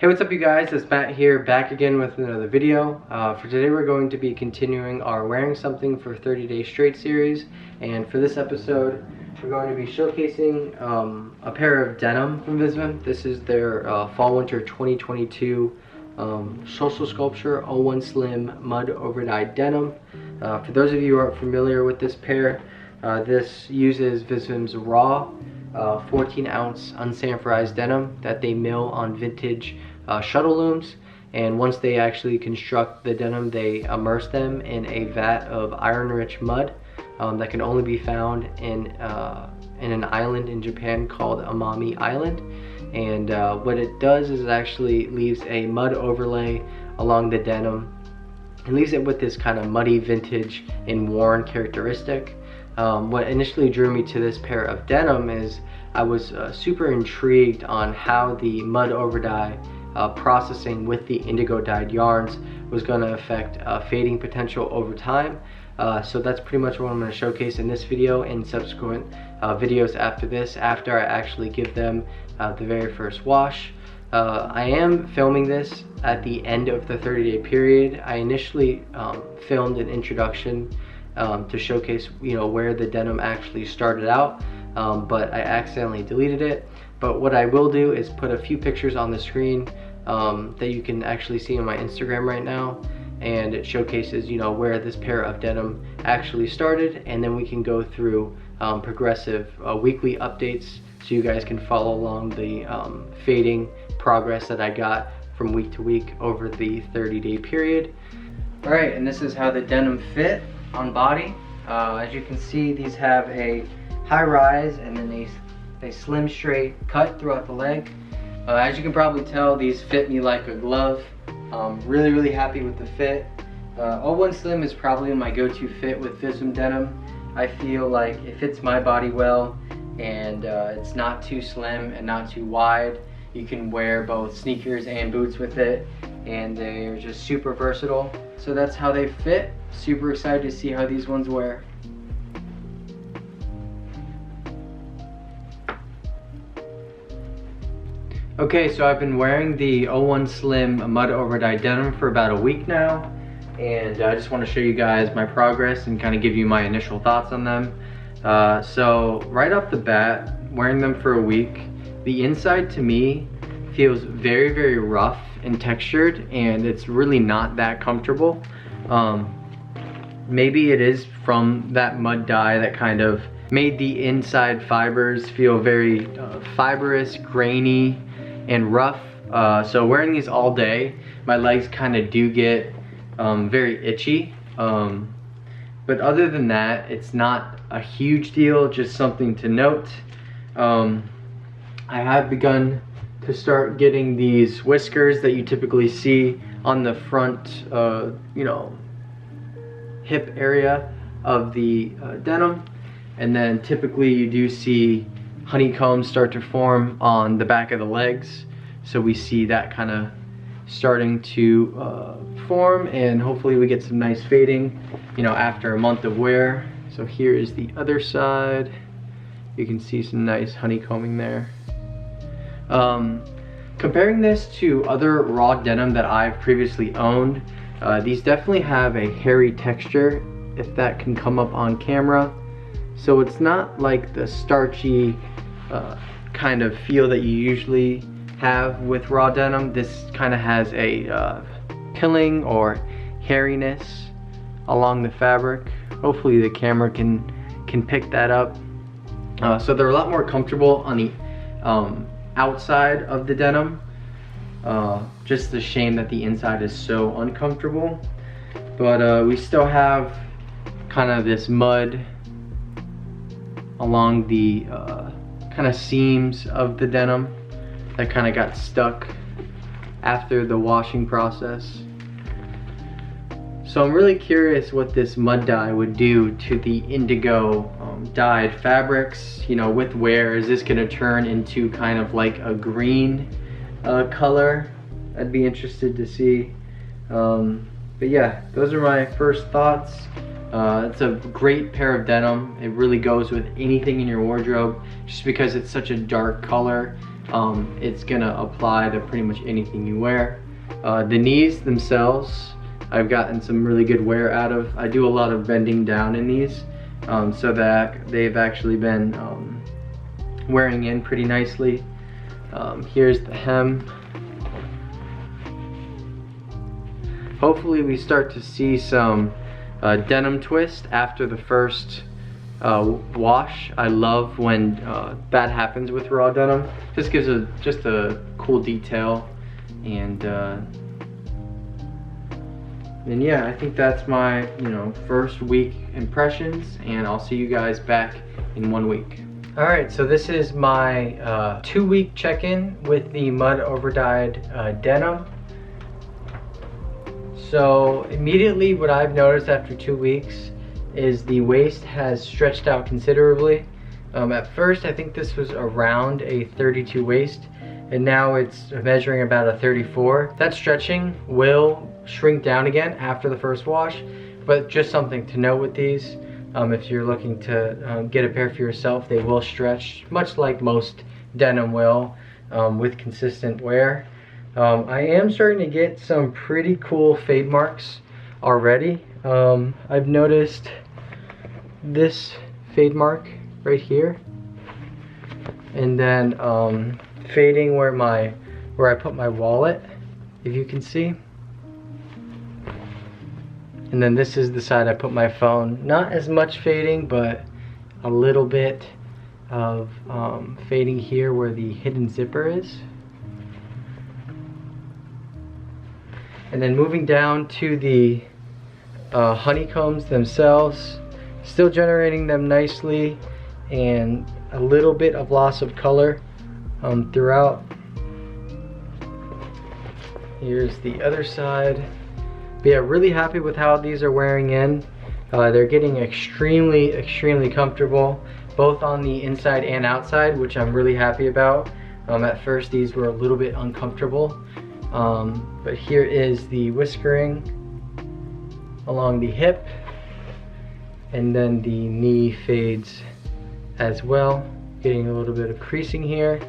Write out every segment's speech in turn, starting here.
Hey, what's up you guys? It's Matt here, back again with another video. For today we're going to be continuing our Wearing Something for 30 Days Straight series, and for this episode we're going to be showcasing a pair of denim from Visvim. This is their Fall/Winter 2022 Social Sculpture 01 Slim Mud Overdyed Denim. For those of you who aren't familiar with this pair, this uses Visvim's raw 14-ounce unsanforized denim that they mill on vintage shuttle looms, and once they actually construct the denim, they immerse them in a vat of iron-rich mud that can only be found in an island in Japan called Amami Island. And what it does is it actually leaves a mud overlay along the denim and leaves it with this kind of muddy, vintage, and worn characteristic. What initially drew me to this pair of denim is I was super intrigued on how the mud overdye processing with the indigo dyed yarns was going to affect fading potential over time. So that's pretty much what I'm going to showcase in this video and subsequent videos after this, after I actually give them the very first wash. I am filming this at the end of the 30-day period. I initially filmed an introduction to showcase, where the denim actually started out, but I accidentally deleted it. But what I will do is put a few pictures on the screen that you can actually see on my Instagram right now, and it showcases where this pair of denim actually started, and then we can go through progressive weekly updates so you guys can follow along the fading progress that I got from week to week over the 30-day period. Alright, and this is how the denim fit on body. As you can see, these have a high rise and then a slim straight cut throughout the leg. As you can probably tell, these fit me like a glove. Really happy with the fit. 01 Slim is probably my go-to fit with Visvim denim. I feel like it fits my body well, and it's not too slim and not too wide. You can wear both sneakers and boots with it, and they're just super versatile. So that's how they fit. Super excited to see how these ones wear. Okay, so I've been wearing the 01 Slim Mud Overdyed Denim for about a week now, and I just want to show you guys my progress and kind of give you my initial thoughts on them. So right off the bat, wearing them for a week, the inside to me feels very rough and textured, and it's really not that comfortable. Maybe it is from that mud dye that kind of made the inside fibers feel very fibrous, grainy, and rough. So wearing these all day, my legs kind of do get very itchy. But other than that, it's not a huge deal, just something to note. I have begun to start getting these whiskers that you typically see on the front, hip area of the denim, and then typically you do see honeycombs start to form on the back of the legs. So we see that kind of starting to form, and hopefully we get some nice fading after a month of wear. So here is the other side. You can see some nice honeycombing there. Comparing this to other raw denim that I've previously owned, these definitely have a hairy texture, if that can come up on camera. So it's not like the starchy kind of feel that you usually have with raw denim. This kind of has a pilling or hairiness along the fabric. Hopefully the camera can pick that up. So they're a lot more comfortable on the outside of the denim. Just the shame that the inside is so uncomfortable. But we still have kind of this mud along the kind of seams of the denim that kind of got stuck after the washing process. So I'm really curious what this mud dye would do to the indigo dyed fabrics. With wear, is this going to turn into kind of like a green color? I'd be interested to see. But yeah, those are my first thoughts. It's a great pair of denim. It really goes with anything in your wardrobe just because it's such a dark color. it's gonna apply to pretty much anything you wear. The knees themselves, I've gotten some really good wear out of. I do a lot of bending down in these, so that they've actually been wearing in pretty nicely. Here's the hem. Hopefully we start to see some denim twist after the first wash. I love when that happens with raw denim. Just gives just a cool detail, and yeah, I think that's my first week impressions, and I'll see you guys back in 1 week. Alright, so this is my 2-week check-in with the Mud Overdyed denim. So immediately what I've noticed after 2 weeks is the waist has stretched out considerably. At first I think this was around a 32 waist, and now it's measuring about a 34. That stretching will shrink down again after the first wash, but just something to note with these. If you're looking to get a pair for yourself, they will stretch much like most denim will with consistent wear. I am starting to get some pretty cool fade marks already. I've noticed this fade mark right here, and then fading where I put my wallet, if you can see. And then this is the side I put my phone. Not as much fading, but a little bit of fading here where the hidden zipper is. And then moving down to the honeycombs themselves, still generating them nicely, and a little bit of loss of color throughout. Here's the other side. But yeah, really happy with how these are wearing in. They're getting extremely comfortable, both on the inside and outside, which I'm really happy about. At first these were a little bit uncomfortable, but here is the whiskering along the hip, and then the knee fades as well, getting a little bit of creasing here.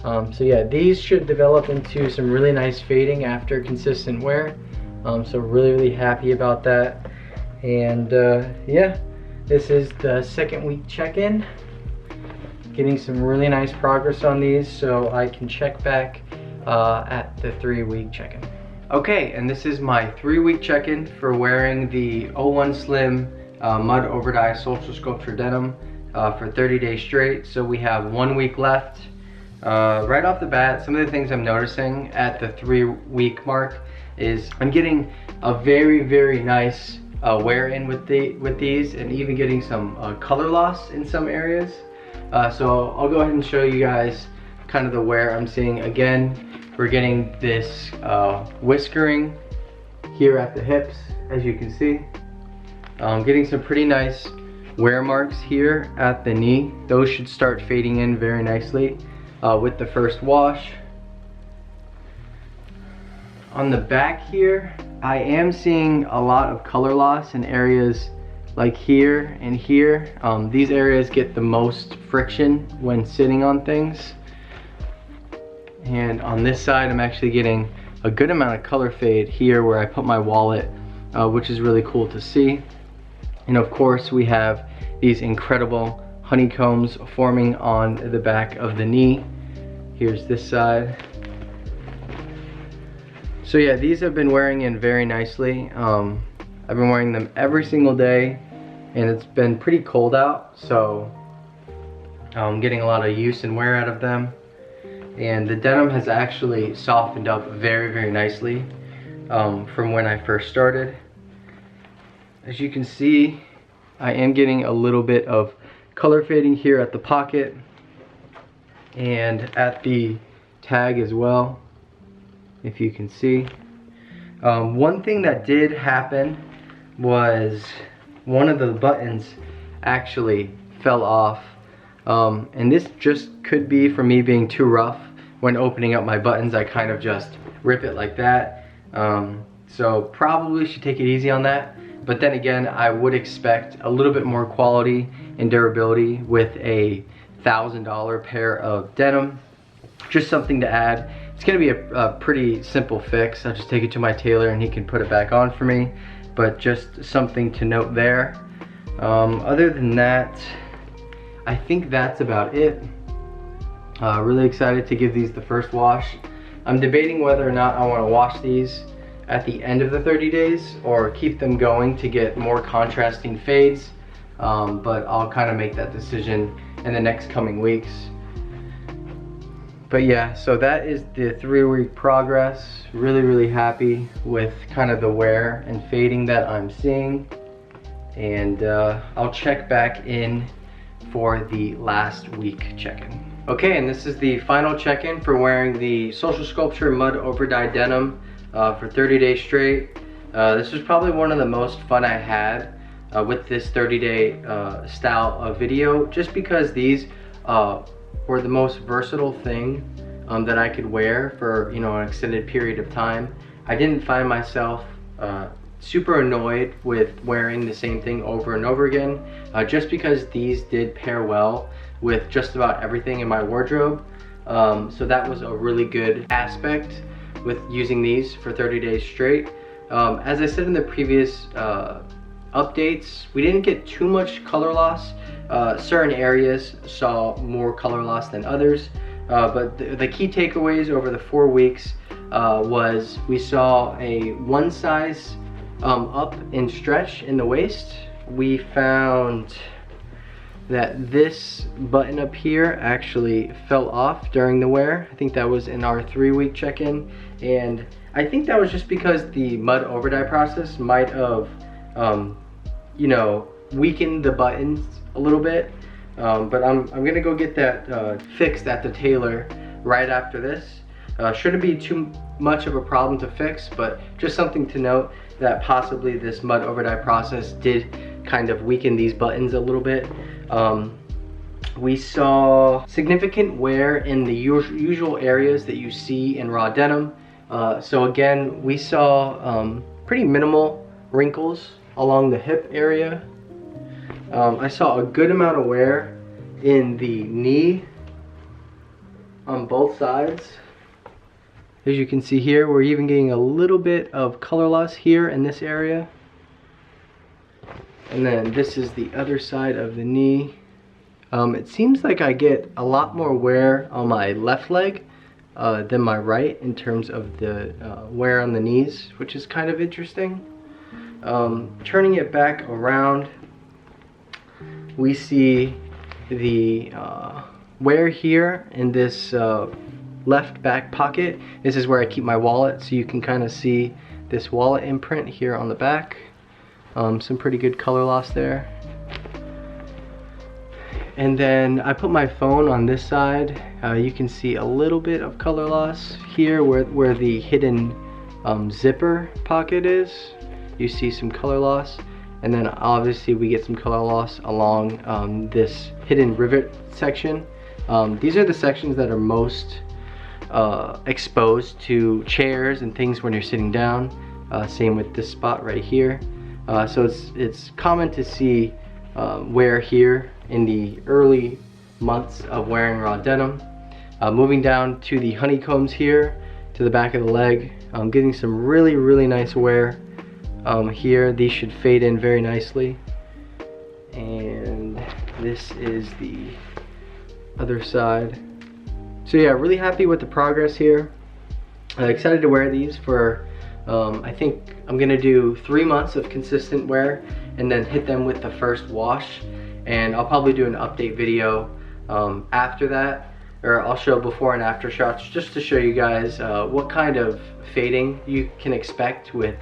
So yeah, these should develop into some really nice fading after consistent wear. So really happy about that. And yeah, this is the 2nd week check-in. Getting some really nice progress on these, so I can check back at the 3-week check-in. Okay, and this is my 3-week check-in for wearing the 01 Slim Mud Overdyed Social Sculpture denim for 30 days straight. So we have 1 week left. Right off the bat, some of the things I'm noticing at the 3-week mark is I'm getting a very nice wear in with these, and even getting some color loss in some areas. So I'll go ahead and show you guys kind of the wear I'm seeing. Again, we're getting this whiskering here at the hips, as you can see. Getting some pretty nice wear marks here at the knee. Those should start fading in very nicely with the first wash. On the back here, I am seeing a lot of color loss in areas like here and here. These areas get the most friction when sitting on things. And on this side, I'm actually getting a good amount of color fade here where I put my wallet, which is really cool to see. And of course, we have these incredible honeycombs forming on the back of the knee. Here's this side. So yeah, these have been wearing in very nicely. I've been wearing them every single day, and it's been pretty cold out, so I'm getting a lot of use and wear out of them. And the denim has actually softened up very nicely from when I first started. As you can see, I am getting a little bit of color fading here at the pocket and at the tag as well, if you can see. One thing that did happen was one of the buttons actually fell off, and this just could be from me being too rough. When opening up my buttons, I kind of just rip it like that, so probably should take it easy on that. But then again, I would expect a little bit more quality and durability with a $1,000 pair of denim. just something to add. It's gonna be a pretty simple fix. I'll just take it to my tailor and he can put it back on for me, but just something to note there. Other than that, I think that's about it. Really excited to give these the first wash. I'm debating whether or not I want to wash these at the end of the 30 days or keep them going to get more contrasting fades, but I'll kind of make that decision in the next coming weeks. But yeah, so that is the 3-week progress. Really happy with kind of the wear and fading that I'm seeing, and I'll check back in for the last week check-in. Okay, and this is the final check-in for wearing the Social Sculpture Mud Overdyed Denim for 30 days straight. This was probably one of the most fun I had with this 30-day style of video, just because these were the most versatile thing that I could wear for, you know, an extended period of time. I didn't find myself super annoyed with wearing the same thing over and over again, just because these did pair well with just about everything in my wardrobe. So that was a really good aspect with using these for 30 days straight. As I said in the previous updates, we didn't get too much color loss. Certain areas saw more color loss than others, but the key takeaways over the 4 weeks was we saw a 1 size up in stretch in the waist. We found that this button up here actually fell off during the wear. I think that was in our 3-week check-in, and I think that was just because the mud overdye process might have you know, weakened the buttons a little bit, but I'm gonna go get that fixed at the tailor right after this. Shouldn't be too much of a problem to fix, but just something to note that possibly this mud overdye process did kind of weaken these buttons a little bit. We saw significant wear in the usual areas that you see in raw denim. So again, we saw pretty minimal wrinkles along the hip area. I saw a good amount of wear in the knee on both sides. As you can see here, we're even getting a little bit of color loss here in this area. And then this is the other side of the knee. It seems like I get a lot more wear on my left leg than my right in terms of the wear on the knees, which is kind of interesting. Turning it back around, we see the wear here in this left back pocket. This is where I keep my wallet, so you can kind of see this wallet imprint here on the back. Some pretty good color loss there. And then I put my phone on this side. You can see a little bit of color loss here where the hidden zipper pocket is. You see some color loss. And then obviously we get some color loss along this hidden rivet section. These are the sections that are most exposed to chairs and things when you're sitting down. Same with this spot right here. So it's common to see wear here in the early months of wearing raw denim. Moving down to the honeycombs here, to the back of the leg, getting some really nice wear here. These should fade in very nicely. And this is the other side. So yeah, really happy with the progress here. Excited to wear these for I think I'm gonna do 3 months of consistent wear and then hit them with the first wash, and I'll probably do an update video after that, or I'll show before and after shots just to show you guys what kind of fading you can expect with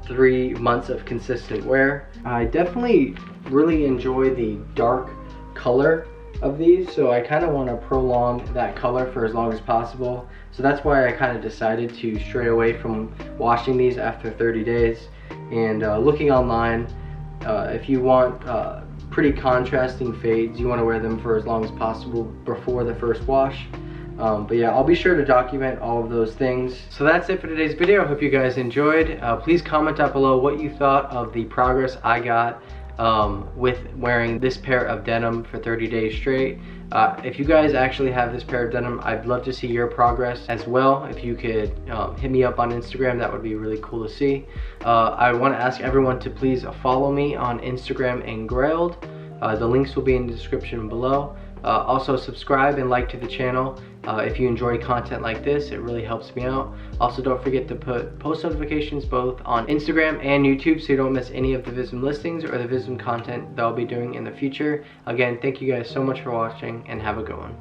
3 months of consistent wear. I definitely really enjoy the dark color of these, so I kind of want to prolong that color for as long as possible. So that's why I kind of decided to stray away from washing these after 30 days. And looking online, if you want pretty contrasting fades, you want to wear them for as long as possible before the first wash. But yeah, I'll be sure to document all of those things. So that's it for today's video. I hope you guys enjoyed. Please comment down below what you thought of the progress I got with wearing this pair of denim for 30 days straight. If you guys actually have this pair of denim, I'd love to see your progress as well. If you could hit me up on Instagram, that would be really cool to see. I want to ask everyone to please follow me on Instagram and Grailed. The links will be in the description below. Also subscribe and like to the channel if you enjoy content like this. It really helps me out. Also, don't forget to put post notifications both on Instagram and YouTube so you don't miss any of the Visvim listings or the Visvim content that I'll be doing in the future. Again, thank you guys so much for watching and have a good one.